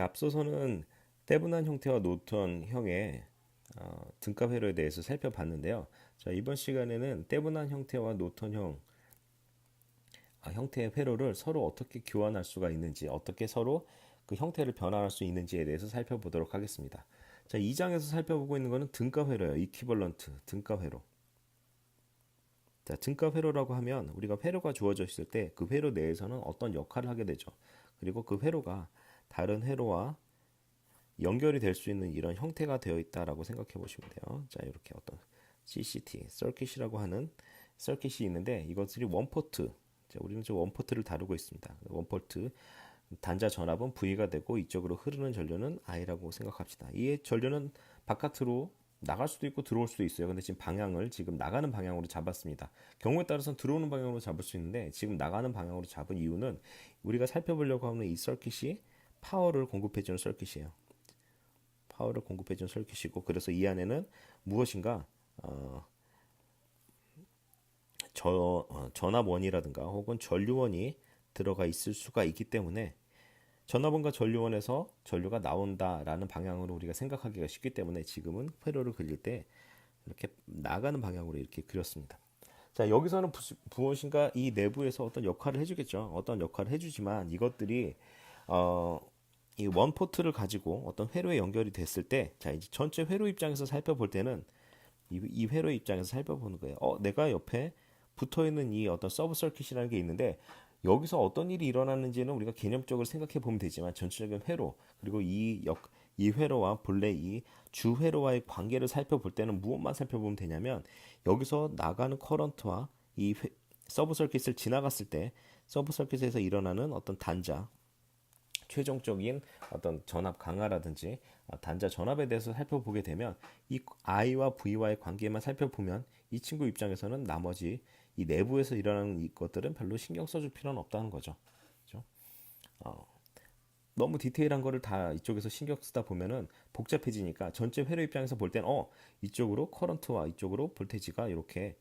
앞서서는 떼분한 형태와 노턴형의 등가 회로에 대해서 살펴봤는데요. 자, 이번 시간에는 떼분한 형태와 노턴형 형태의 회로를 서로 어떻게 교환할 수가 있는지, 어떻게 서로 그 형태를 변환할 수 있는지에 대해서 살펴보도록 하겠습니다. 자, 2장에서 살펴보고 있는 것은 등가 회로예요. 이퀴벌런트 등가 회로. 자, 등가 회로라고 하면 우리가 회로가 주어져 있을 때 그 회로 내에서는 어떤 역할을 하게 되죠. 그리고 그 회로가 다른 회로와 연결이 될 수 있는 이런 형태가 되어 있다라고 생각해 보시면 돼요. 자, 이렇게 어떤 CCT, 서킷이라고 하는 서킷이 있는데 이것들이 원포트. 자, 우리는 저 원포트를 다루고 있습니다. 원포트 단자 전압은 V가 되고 이쪽으로 흐르는 전류는 I라고 생각합시다. 이 전류는 바깥으로 나갈 수도 있고 들어올 수도 있어요. 근데 지금 방향을 지금 나가는 방향으로 잡았습니다. 경우에 따라서는 들어오는 방향으로 잡을 수 있는데 지금 나가는 방향으로 잡은 이유는 우리가 살펴보려고 하는 이 서킷이 파워를 공급해주는 서킷이에요. 파워를 공급해주는 서킷이고, 그래서 이 안에는 무엇인가 전압원이라든가 혹은 전류원이 들어가 있을 수가 있기 때문에 전압원과 전류원에서 전류가 나온다라는 방향으로 우리가 생각하기가 쉽기 때문에 지금은 회로를 그릴 때 이렇게 나가는 방향으로 이렇게 그렸습니다. 자, 여기서는 무엇인가 이 내부에서 어떤 역할을 해주겠죠. 어떤 역할을 해주지만 이것들이 어, 이 원포트를 가지고 어떤 회로에 연결이 됐을 때, 자, 이제 전체 회로 입장에서 살펴볼 때는 이 회로 입장에서 살펴보는 거예요. 내가 옆에 붙어 있는 이 어떤 서브 서킷이라는 게 있는데 여기서 어떤 일이 일어나는지는 우리가 개념적으로 생각해 보면 되지만 전체적인 회로 그리고 이 회로와 본래 이 주 회로와의 관계를 살펴볼 때는 무엇만 살펴보면 되냐면 여기서 나가는 커런트와 서브 서킷을 지나갔을 때 서브 서킷에서 일어나는 어떤 단자 최종적인 어떤 전압 강화라든지 단자 전압에 대해서 살펴보게 되면 이 I와 V와의 관계만 살펴보면 이 친구 입장에서는 나머지 이 내부에서 일어나는 이 것들은 별로 신경 써줄 필요는 없다는 거죠. 그렇죠? 너무 디테일한 거를 다 이쪽에서 신경 쓰다 보면은 복잡해지니까 전체 회로 입장에서 볼 때는 이쪽으로 커런트와 이쪽으로 볼테지가 이렇게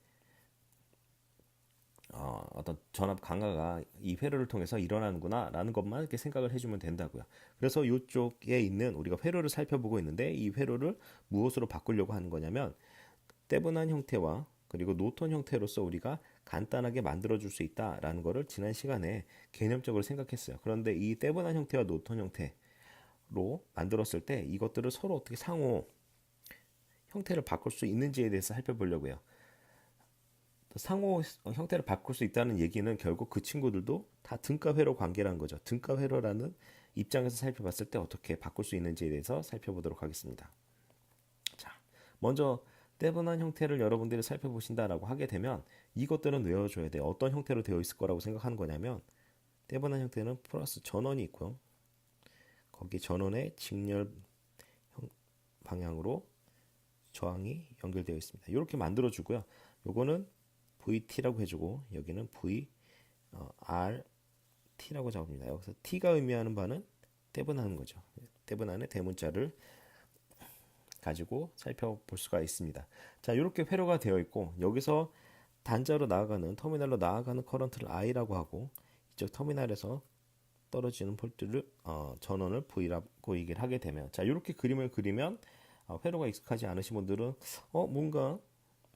어떤 전압 강화가 이 회로를 통해서 일어나는구나 라는 것만 이렇게 생각을 해주면 된다고요. 그래서 이쪽에 있는 우리가 회로를 살펴보고 있는데 이 회로를 무엇으로 바꾸려고 하는 거냐면 떼분한 형태와 그리고 노턴 형태로서 우리가 간단하게 만들어 줄 수 있다라는 것을 지난 시간에 개념적으로 생각했어요. 그런데 이 떼분한 형태와 노턴 형태로 만들었을 때 이것들을 서로 어떻게 상호 형태를 바꿀 수 있는지에 대해서 살펴보려고 해요. 상호 형태를 바꿀 수 있다는 얘기는 결국 그 친구들도 다 등가회로 관계라는 거죠. 등가회로라는 입장에서 살펴봤을 때 어떻게 바꿀 수 있는지에 대해서 살펴보도록 하겠습니다. 자, 먼저 떼분한 형태를 여러분들이 살펴보신다라고 하게 되면 이것들은 외워줘야 돼요. 어떤 형태로 되어 있을 거라고 생각하는 거냐면 떼분한 형태는 플러스 전원이 있고요. 거기 전원의 직렬 방향으로 저항이 연결되어 있습니다. 이렇게 만들어주고요. 요거는 VT라고 해주고 여기는 VRT라고 잡습니다. 여기서 T가 의미하는 바는 떼분하는 거죠. 떼분한의 대문자를 가지고 살펴볼 수가 있습니다. 자, 이렇게 회로가 되어 있고 여기서 단자로 나아가는 터미널로 나아가는 커런트를 I라고 하고 이쪽 터미널에서 떨어지는 볼트를 전원을 V라고 얘기를 하게 되면 자, 이렇게 그림을 그리면 회로가 익숙하지 않으신 분들은 뭔가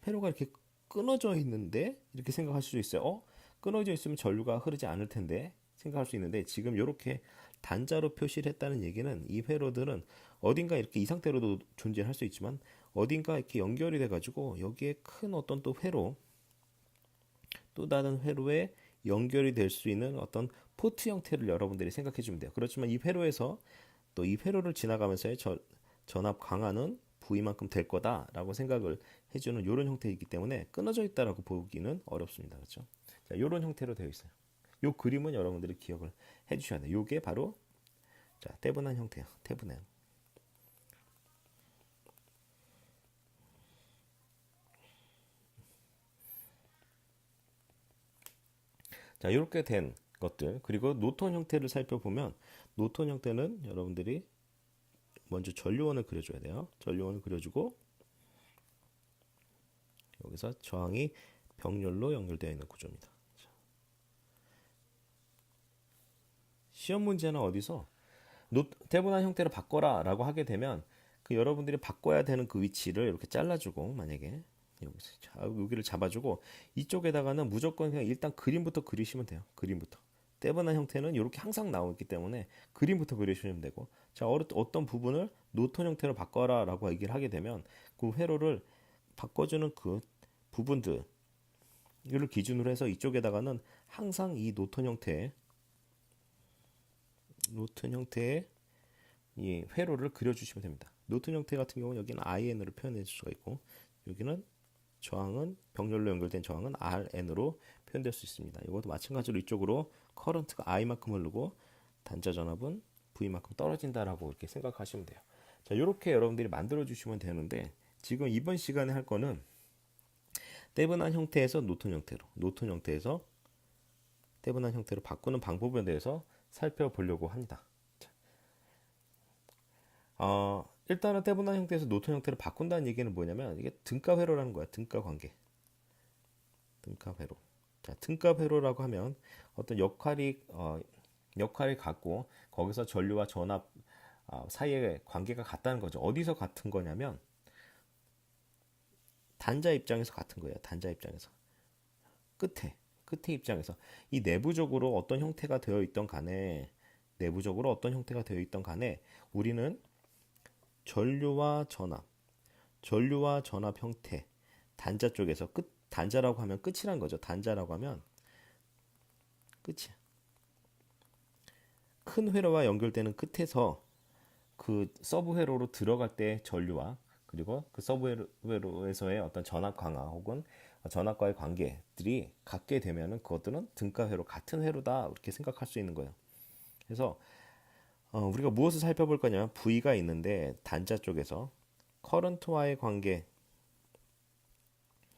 회로가 이렇게 끊어져 있는데 이렇게 생각할 수 있어요. 끊어져 있으면 전류가 흐르지 않을 텐데 생각할 수 있는데 지금 이렇게 단자로 표시를 했다는 얘기는 이 회로들은 어딘가 이렇게 이 상태로도 존재할 수 있지만 어딘가 이렇게 연결이 돼 가지고 여기에 큰 어떤 또 회로 또 다른 회로에 연결이 될 수 있는 어떤 포트 형태를 여러분들이 생각해 주면 돼요. 그렇지만 이 회로에서 또 이 회로를 지나가면서의 전압 강화는 V만큼 될 거다라고 생각을 해주는 이런 형태이기 때문에 끊어져 있다라고 보기는 어렵습니다. 그렇죠? 자, 이런 형태로 되어 있어요. 이 그림은 여러분들이 기억을 해주셔야 돼요. 이게 바로 자, 떼분한 형태예요. 떼분한. 자, 이렇게 된 것들 그리고 노턴 형태를 살펴보면 노턴 형태는 여러분들이 먼저 전류원을 그려줘야 돼요. 전류원을 그려주고 여기서 저항이 병렬로 연결되어 있는 구조입니다. 시험 문제는 어디서 대분한 형태로 바꿔라 라고 하게 되면 그 여러분들이 바꿔야 되는 그 위치를 이렇게 잘라주고, 만약에 여기를 잡아주고 이쪽에다가는 무조건 그냥 일단 그림부터 그리시면 돼요. 그림부터. 떼분한 형태는 이렇게 항상 나오기 때문에 그림부터 그리시면 되고, 자, 어떤 부분을 노턴 형태로 바꿔라 라고 얘기를 하게 되면 그 회로를 바꿔주는 그 부분들을 기준으로 해서 이쪽에다가는 항상 이 노턴 형태의 이 회로를 그려주시면 됩니다. 노트 형태 같은 경우는 여기는 IN으로 표현해 줄 수가 있고, 여기는 저항은 병렬로 연결된 저항은 RN으로 표현될 수 있습니다. 이것도 마찬가지로 이쪽으로 커런트가 I만큼 흐르고 단자 전압은 V만큼 떨어진다라고 이렇게 생각하시면 돼요. 자, 이렇게 여러분들이 만들어 주시면 되는데, 지금 이번 시간에 할 거는 떼분한 형태에서 노턴 형태에서 떼분한 형태로 바꾸는 방법에 대해서 살펴보려고 합니다. 일단은 떼분한 형태에서 노턴 형태로 바꾼다는 얘기는 뭐냐면, 이게 등가 회로라는 거야. 등가 관계. 등가 회로. 자, 등가 회로라고 하면 어떤 역할이 같고 거기서 전류와 전압 사이의 관계가 같다는 거죠. 어디서 같은 거냐면 단자 입장에서 같은 거예요. 단자 입장에서. 끝에 입장에서 이 내부적으로 어떤 형태가 되어 있던 간에 우리는 전류와 전압 형태, 단자 쪽에서 단자라고 하면 끝이란 거죠. 단자라고 하면 끝이야. 큰 회로와 연결되는 끝에서 그 서브 회로로 들어갈 때 전류와, 그리고 그 서브 회로에서의 어떤 전압 강화 혹은 전압과의 관계들이 같게 되면은 그것들은 등가 회로, 같은 회로다, 이렇게 생각할 수 있는 거예요. 그래서 우리가 무엇을 살펴볼 거냐면 V가 있는데 단자 쪽에서 커런트와의 관계,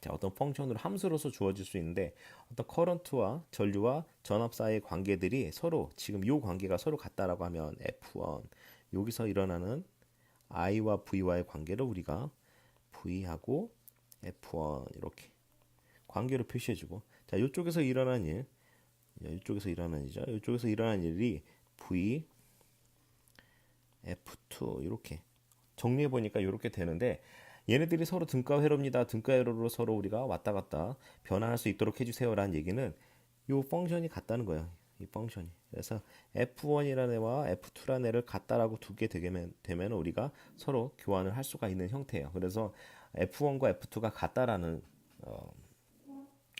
자, 어떤 펑션으로 함수로서 주어질 수 있는데 어떤 커런트와 전류와 전압 사이의 관계들이 서로, 지금 이 관계가 서로 같다라고 하면 F1, 여기서 일어나는 I와 V와의 관계를 우리가 V하고 F1 이렇게 관계로 표시해주고, 자, 이쪽에서 일어난 일이 V, F2 이렇게 정리해 보니까 이렇게 되는데, 얘네들이 서로 등가 회로입니다. 등가 회로로 서로 우리가 왔다 갔다 변환할 수 있도록 해주세요라는 얘기는 이 펑션이 같다는 거예요. 이 펑션이. 그래서 F1이라는 애와 F2라는 애를 같다라고 두게 되면 우리가 서로 교환을 할 수가 있는 형태예요. 그래서 F1과 F2가 같다라는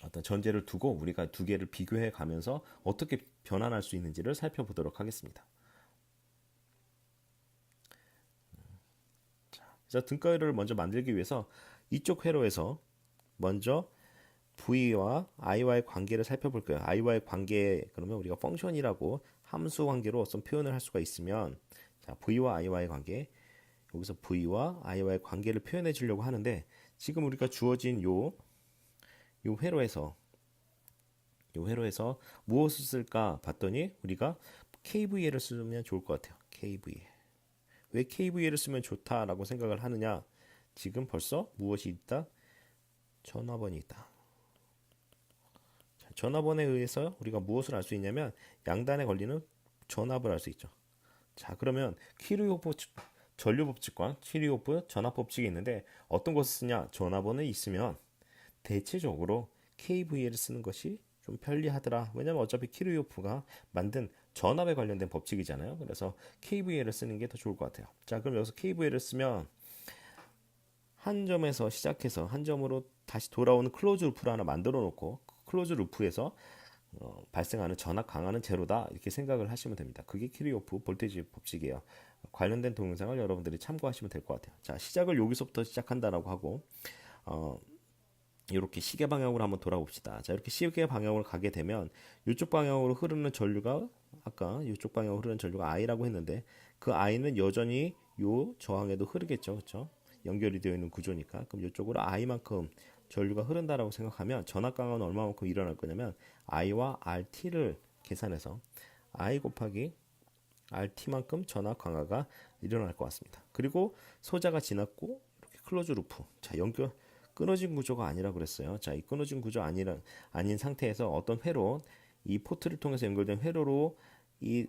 어떤 전제를 두고 우리가 두 개를 비교해 가면서 어떻게 변환할 수 있는지를 살펴보도록 하겠습니다. 그래서 등가회로를 먼저 만들기 위해서 이쪽 회로에서 먼저 V와 I와의 관계를 살펴볼 거예요. I와의 관계, 그러면 우리가 펑션이라고 함수 관계로 어떤 표현을 할 수가 있으면, 자, V와 I와의 관계, 여기서 V와 I와의 관계를 표현해 주려고 하는데, 지금 우리가 주어진 요 회로에서 무엇을 쓸까 봤더니 우리가 KVL을 쓰면 좋을 것 같아요. KVL. 왜 KVL을 쓰면 좋다라고 생각을 하느냐? 지금 벌써 무엇이 있다? 전압원이 있다. 자, 전압원에 의해서 우리가 무엇을 알 수 있냐면 양단에 걸리는 전압을 알 수 있죠. 자, 그러면 키르호프 전류 법칙과 키르호프 전압 법칙이 있는데 어떤 것을 쓰냐? 전압원에 있으면 대체적으로 KVL을 쓰는 것이 좀 편리하더라. 왜냐면 어차피 키르호프가 만든 전압에 관련된 법칙이잖아요. 그래서 KVL을 쓰는 게 더 좋을 것 같아요. 자, 그럼 여기서 KVL을 쓰면 한 점에서 시작해서 한 점으로 다시 돌아오는 클로즈 루프를 하나 만들어 놓고, 클로즈 루프에서 발생하는 전압 강하는 제로다, 이렇게 생각을 하시면 됩니다. 그게 키르호프 볼테이지 법칙이에요. 관련된 동영상을 여러분들이 참고하시면 될 것 같아요. 자, 시작을 여기서부터 시작한다라고 하고, 이렇게 시계 방향으로 한번 돌아봅시다. 자, 이렇게 시계 방향으로 가게 되면 이쪽 방향으로 흐르는 전류가, 아까 이쪽 방향으로 흐르는 전류가 I라고 했는데 그 I는 여전히 요 저항에도 흐르겠죠. 그렇죠? 연결이 되어 있는 구조니까. 그럼 이쪽으로 I만큼 전류가 흐른다라고 생각하면 전압 강화는 얼마만큼 일어날 거냐면 I와 RT를 계산해서 I 곱하기 RT만큼 전압 강화가 일어날 것 같습니다. 그리고 소자가 지났고 이렇게 클로즈 루프. 자, 끊어진 구조가 아니라 그랬어요. 자, 이 끊어진 구조 아닌 상태에서 어떤 회로, 이 포트를 통해서 연결된 회로로 이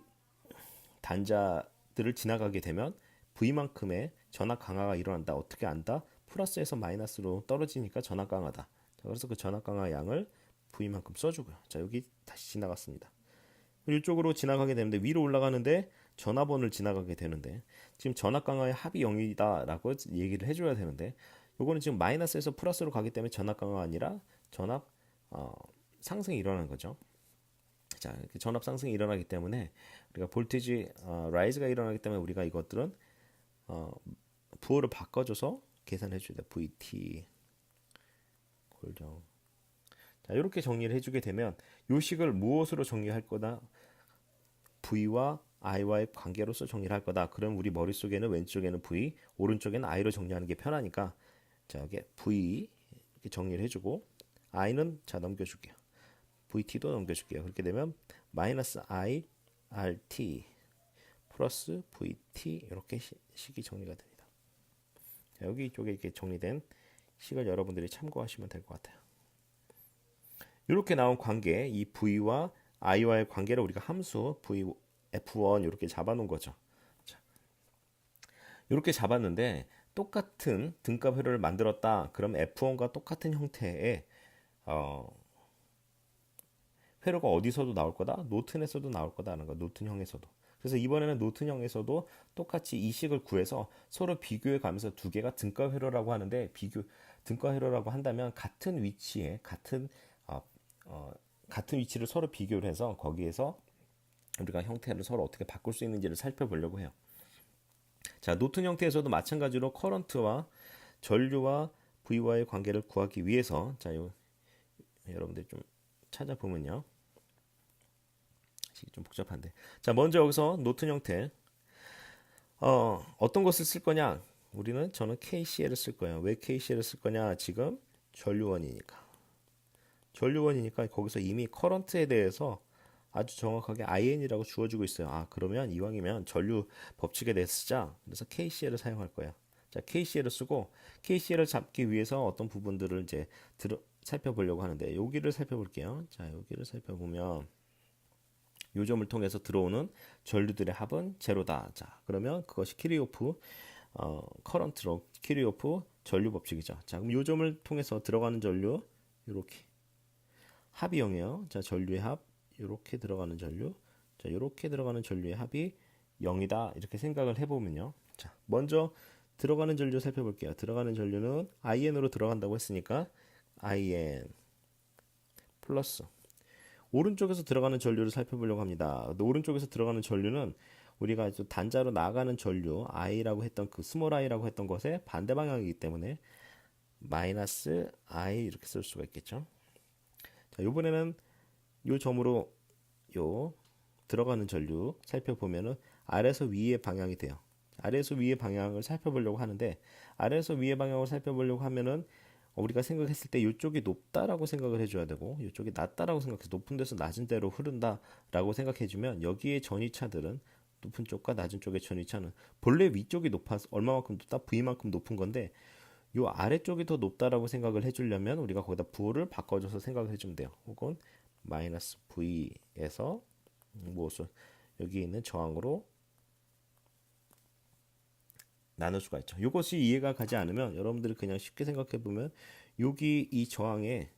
단자 V들을 지나가게 되면 V만큼의 전압 강화가 일어난다. 어떻게 안다? 플러스에서 마이너스로 떨어지니까 전압 강화다. 자, 그래서 그 전압 강화 양을 V만큼 써주고요. 자, 여기 다시 지나갔습니다. 이쪽으로 지나가게 되는데 위로 올라가는데 전압원을 지나가게 되는데 지금 전압 강화의 합이 0이다라고 얘기를 해줘야 되는데 요거는 지금 마이너스에서 플러스로 가기 때문에 전압 강화가 아니라 전압 상승이 일어나는 거죠. 자, 이렇게 전압 상승이 일어나기 때문에 우리가 볼티지 라이즈가 일어나기 때문에 우리가 이것들은 부호를 바꿔줘서 계산해 줘야 돼. VT 골정. 자, 이렇게 정리를 해주게 되면 요 식을 무엇으로 정리할 거다? V와 I와의 관계로서 정리를 할 거다. 그럼 우리 머릿속에는 왼쪽에는 V, 오른쪽에는 I로 정리하는 게 편하니까 자, 여기 V 이렇게 정리를 해주고 I는 자 넘겨줄게요. VT도 넘겨줄게요. 그렇게 되면 마이너스 I RT 플러스 VT 이렇게 식이 정리가 됩니다. 자, 여기 이쪽에 이렇게 정리된 식을 여러분들이 참고하시면 될 것 같아요. 이렇게 나온 관계, 이 V와 I와의 관계를 우리가 함수 V F1 이렇게 잡아놓은 거죠. 자, 이렇게 잡았는데 똑같은 등값 회로를 만들었다. 그럼 F1과 똑같은 형태의 회로가 어디서도 나올 거다? 노튼에서도 나올 거다라는 거. 노튼형에서도. 그래서 이번에는 노튼형에서도 똑같이 이 식을 구해서 서로 비교해 가면서 두 개가 등값 회로라고 하는데 등값 회로라고 한다면 같은 위치에 같은 위치를 서로 비교를 해서 거기에서 우리가 형태를 서로 어떻게 바꿀 수 있는지를 살펴보려고 해요. 자, 노튼 형태에서도 마찬가지로 커런트와 전류와 V와의 관계를 구하기 위해서 자, 여러분들 좀 찾아보면요. 좀 복잡한데. 자, 먼저 여기서 노튼 형태 어떤 것을 쓸 거냐? 저는 KCL을 쓸 거예요. 왜 KCL을 쓸 거냐? 지금 전류원이니까 거기서 이미 커런트에 대해서 아주 정확하게 IN이라고 주어지고 있어요. 아, 그러면 이왕이면 전류 법칙에 대해 쓰자. 그래서 KCL을 사용할 거예요. 자, KCL을 쓰고 KCL을 잡기 위해서 어떤 부분들을 이제 살펴보려고 하는데 여기를 살펴볼게요. 자, 여기를 살펴보면 요 점을 통해서 들어오는 전류들의 합은 제로다. 자, 그러면 그것이 키리오프 커런트로 키리오프 전류 법칙이죠. 자, 그럼 요 점을 통해서 들어가는 전류 이렇게 합이 0이에요. 자, 전류의 합 이렇게 들어가는 전류, 자, 이렇게 들어가는 전류의 합이 0이다. 이렇게 생각을 해보면요. 자, 먼저 들어가는 전류 살펴볼게요. 들어가는 전류는 IN으로 들어간다고 했으니까 IN 플러스 오른쪽에서 들어가는 전류를 살펴보려고 합니다. 오른쪽에서 들어가는 전류는 우리가 단자로 나가는 전류 I라고 했던 그 스몰 I라고 했던 것의 반대 방향이기 때문에 마이너스 I 이렇게 쓸 수가 있겠죠. 자, 이번에는 요 점으로 요 들어가는 전류 살펴보면은 아래에서 위의 방향이 돼요. 아래에서 위의 방향을 살펴보려고 하는데 아래에서 위의 방향을 살펴보려고 하면은 우리가 생각했을 때 이쪽이 높다라고 생각을 해줘야 되고 이쪽이 낮다라고 생각해서 높은 데서 낮은 데로 흐른다라고 생각해주면 여기에 전위차들은 높은 쪽과 낮은 쪽의 전위차는 본래 위쪽이 높아서 얼마만큼 높다? V만큼 높은 건데 요 아래쪽이 더 높다라고 생각을 해주려면 우리가 거기다 부호를 바꿔줘서 생각을 해주면 돼요. 혹은 마이너스 V에서 무엇을 여기 있는 저항으로 나눌 수가 있죠. 이것이 이해가 가지 않으면 여러분들이 그냥 쉽게 생각해 보면 여기 이 저항에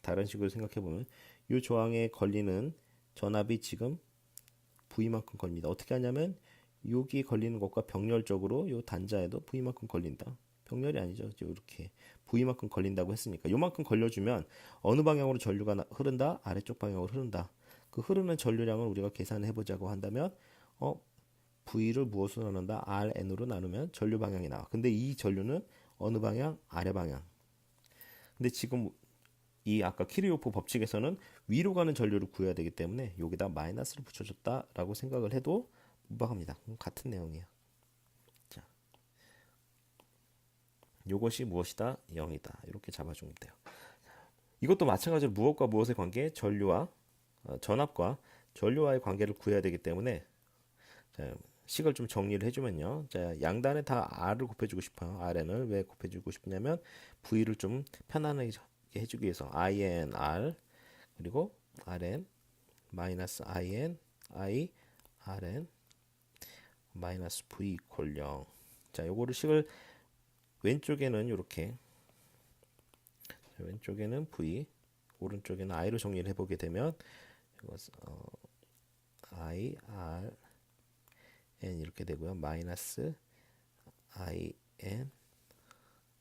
다른 식으로 생각해 보면 이 저항에 걸리는 전압이 지금 V만큼 걸립니다. 어떻게 하냐면 여기 걸리는 것과 병렬적으로 이 단자에도 V만큼 걸린다. 병렬이 아니죠. 이렇게 V만큼 걸린다고 했으니까 요만큼 걸려주면 어느 방향으로 전류가 흐른다? 아래쪽 방향으로 흐른다. 그 흐르는 전류량을 우리가 계산해 보자고 한다면 V를 무엇으로 나눈다? RN으로 나누면 전류 방향이 나와. 근데 이 전류는 어느 방향? 아래 방향. 근데 지금 이 아까 키르요프 법칙에서는 위로 가는 전류를 구해야 되기 때문에 여기다 마이너스를 붙여줬다라고 생각을 해도 무방합니다. 같은 내용이에요. 자, 요것이 무엇이다? 0이다. 이렇게 잡아주면 돼요. 이것도 마찬가지로 무엇과 무엇의 관계? 전류와 전압과 전류와의 관계를 구해야 되기 때문에 자, 식을 좀 정리를 해주면요. 자, 양단에 다 R을 곱해주고 싶어요. RN을 왜 곱해주고 싶냐면 V를 좀 편안하게 해주기 위해서 IN, R 그리고 RN 마이너스 IN, I, RN 마이너스 v 이퀄 0. 자, 요거를 식을 왼쪽에는 이렇게, 왼쪽에는 v, 오른쪽에는 i로 정리를 해보게 되면 이것은 i r n 이렇게 되고요. 마이너스 i n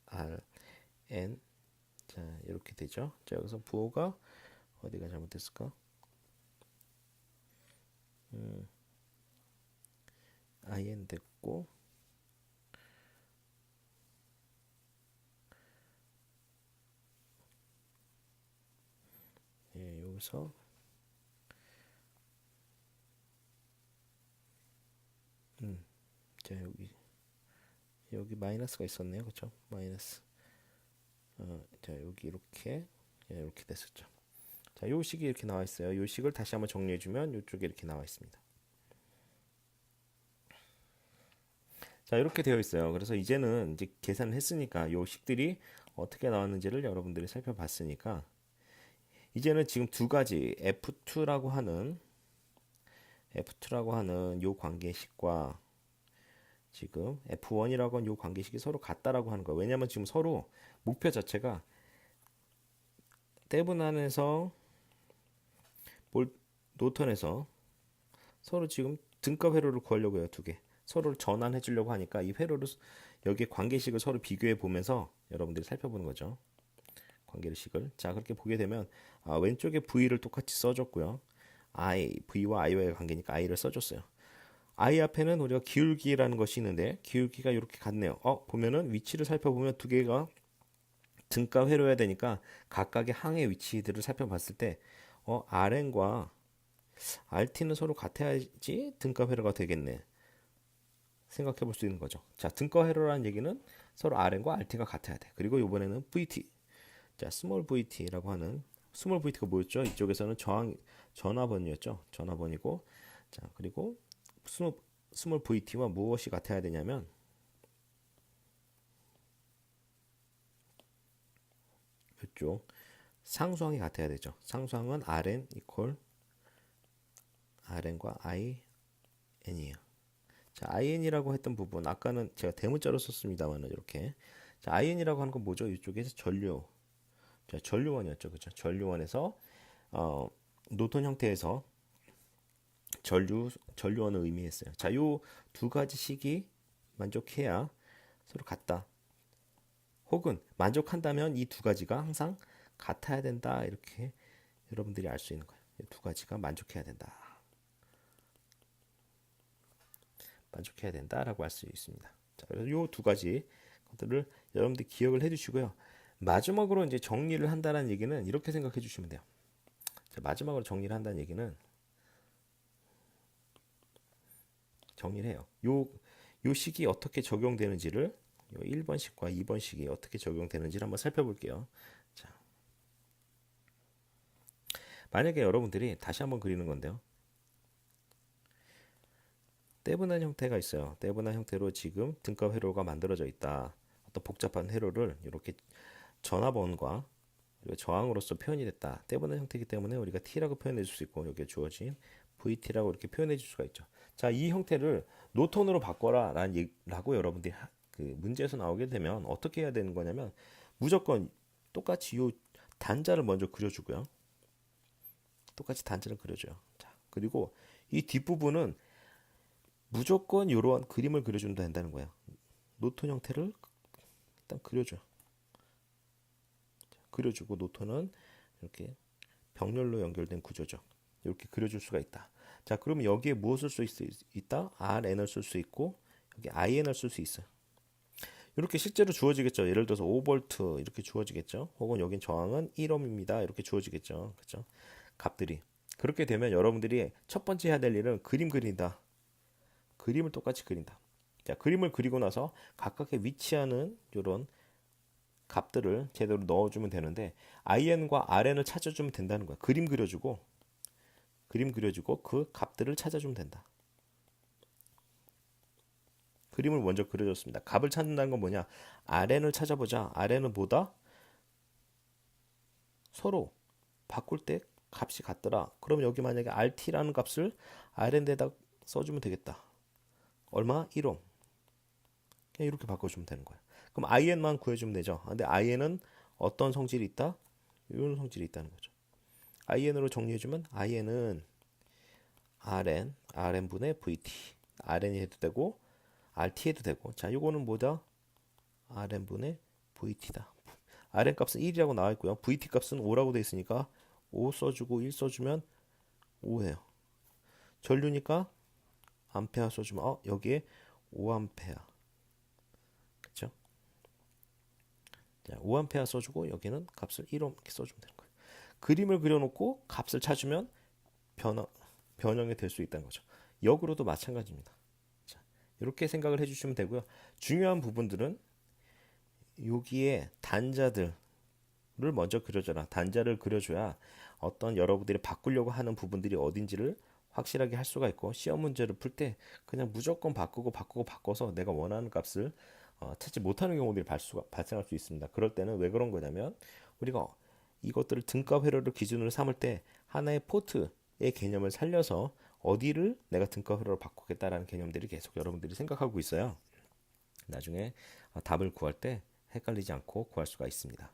r n. 자, 이렇게 되죠. 자, 여기서 부호가 어디가 잘못됐을까? in 됐고, 예, 여기서 자, 여기 마이너스가 있었네요. 그렇죠? 마이너스. 자, 여기 이렇게, 예, 이렇게 됐었죠. 자, 요 식이 이렇게 나와 있어요. 요 식을 다시 한번 정리해 주면 이쪽에 이렇게 나와 있습니다. 자, 이렇게 되어 있어요. 그래서 이제는 이제 계산을 했으니까 요 식들이 어떻게 나왔는지를 여러분들이 살펴봤으니까 이제는 지금 두 가지 F2라고 하는 요 관계식과 지금 F1이라고 하는 요 관계식이 서로 같다라고 하는 거예요. 왜냐하면 지금 서로 목표 자체가 떼분안에서 노턴에서 서로 지금 등가 회로를 구하려고 해요. 두 개. 서로를 전환해 주려고 하니까 이 회로를 여기에 관계식을 서로 비교해 보면서 여러분들이 살펴보는 거죠. 관계식을. 자, 그렇게 보게 되면 왼쪽에 V를 똑같이 써줬고요. V와 I와의 관계니까 I를 써줬어요. I 앞에는 우리가 기울기라는 것이 있는데 기울기가 이렇게 같네요. 보면은 위치를 살펴보면 두 개가 등가 회로해야 되니까 각각의 항의 위치들을 살펴봤을 때 RN과 RT는 서로 같아야지 등가 회로가 되겠네. 생각해 볼 수 있는 거죠. 자, 등가 회로라는 얘기는 서로 RN과 RT가 같아야 돼. 그리고 이번에는 VT. 자, 스몰 VT라고 하는 스몰 VT가 뭐였죠? 이쪽에서는 전화번이었죠. 전화번이고, 자, 그리고 스몰 VT와 무엇이 같아야 되냐면 이쪽 상수항이 같아야 되죠. 상수항은 RN 이퀄 RN과 IN이에요. 자, IN이라고 했던 부분 아까는 제가 대문자로 썼습니다만은 이렇게 자, IN이라고 하는 건 뭐죠? 이쪽에서 전류 자, 전류원이었죠. 그렇죠? 전류원에서 노턴 형태에서 전류원을 의미했어요. 자, 요 두 가지 식이 만족해야 서로 같다. 혹은 만족한다면 이 두 가지가 항상 같아야 된다. 이렇게 여러분들이 알 수 있는 거예요. 이 두 가지가 만족해야 된다. 만족해야 된다라고 할 수 있습니다. 자, 그래서 요 두 가지 것들을 여러분들이 기억을 해주시고요. 마지막으로 이제 정리를 한다는 얘기는 이렇게 생각해 주시면 돼요. 자, 마지막으로 정리를 한다는 얘기는 정리를 해요. 요 식이 어떻게 적용되는지를 요 1번식과 2번식이 어떻게 적용되는지를 한번 살펴볼게요. 자, 만약에 여러분들이 다시 한번 그리는 건데요. 떼분한 형태가 있어요. 떼분한 형태로 지금 등가 회로가 만들어져 있다. 어떤 복잡한 회로를 이렇게 전화번과 저항으로서 표현이 됐다. 떼분한 형태이기 때문에 우리가 T라고 표현해 줄 수 있고 여기에 주어진 VT라고 이렇게 표현해 줄 수가 있죠. 자, 이 형태를 노턴으로 바꿔라 라고 여러분들이 그 문제에서 나오게 되면 어떻게 해야 되는 거냐면 무조건 똑같이 요 단자를 먼저 그려주고요. 똑같이 단자를 그려줘요. 자, 그리고 이 뒷부분은 무조건 이러한 그림을 그려준다 된다는 거야. 노턴 형태를 일단 그려줘. 그려주고 노턴은 이렇게 병렬로 연결된 구조죠. 이렇게 그려줄 수가 있다. 자, 그러면 여기에 무엇을 쓸 수 있다? RN을 쓸 수 있고 여기 IN을 쓸 수 있어요. 이렇게 실제로 주어지겠죠. 예를 들어서 5V 이렇게 주어지겠죠. 혹은 여긴 저항은 1ohm입니다. 이렇게 주어지겠죠. 그렇죠? 값들이. 그렇게 되면 여러분들이 첫 번째 해야 될 일은 그림 그린다. 그림을 똑같이 그린다. 자, 그림을 그리고 나서 각각의 위치하는 이런 값들을 제대로 넣어주면 되는데 IN과 RN을 찾아주면 된다는 거야. 그림 그려주고 그 값들을 찾아주면 된다. 그림을 먼저 그려줬습니다. 값을 찾는다는 건 뭐냐? RN을 찾아보자. RN은 뭐다? 서로 바꿀 때 값이 같더라. 그럼 여기 만약에 RT라는 값을 RN에다 써주면 되겠다. 얼마? 1옴. 그냥 이렇게 바꿔주면 되는 거야. 그럼 IN만 구해주면 되죠. 근데 IN은 어떤 성질이 있다? 이런 성질이 있다는 거죠. IN으로 정리해주면 IN은 RN분의 VT. RN이 해도 되고 RT 해도 되고. 자, 요거는 뭐다? RN분의 VT다. RN 값은 1이라고 나와 있고요. VT 값은 5라고 돼 있으니까 5 써주고 1 써주면 5예요. 전류니까 암페어 써주면 여기에 5암페어. 그쵸? 자, 5암페어 써주고 여기는 값을 1옴 이렇게 써주면 되는 거예요. 그림을 그려놓고 값을 찾으면 변형이 될 수 있다는 거죠. 역으로도 마찬가지입니다. 자, 이렇게 생각을 해주시면 되고요. 중요한 부분들은 여기에 단자들을 먼저 그려줘라. 단자를 그려줘야 어떤 여러분들이 바꾸려고 하는 부분들이 어딘지를 확실하게 할 수가 있고, 시험 문제를 풀 때 그냥 무조건 바꿔서 내가 원하는 값을 찾지 못하는 경우들이 발생할 수 있습니다. 그럴 때는 왜 그런 거냐면, 우리가 이것들을 등가 회로를 기준으로 삼을 때 하나의 포트의 개념을 살려서 어디를 내가 등가 회로로 바꾸겠다라는 개념들이 계속 여러분들이 생각하고 있어요. 나중에 답을 구할 때 헷갈리지 않고 구할 수가 있습니다.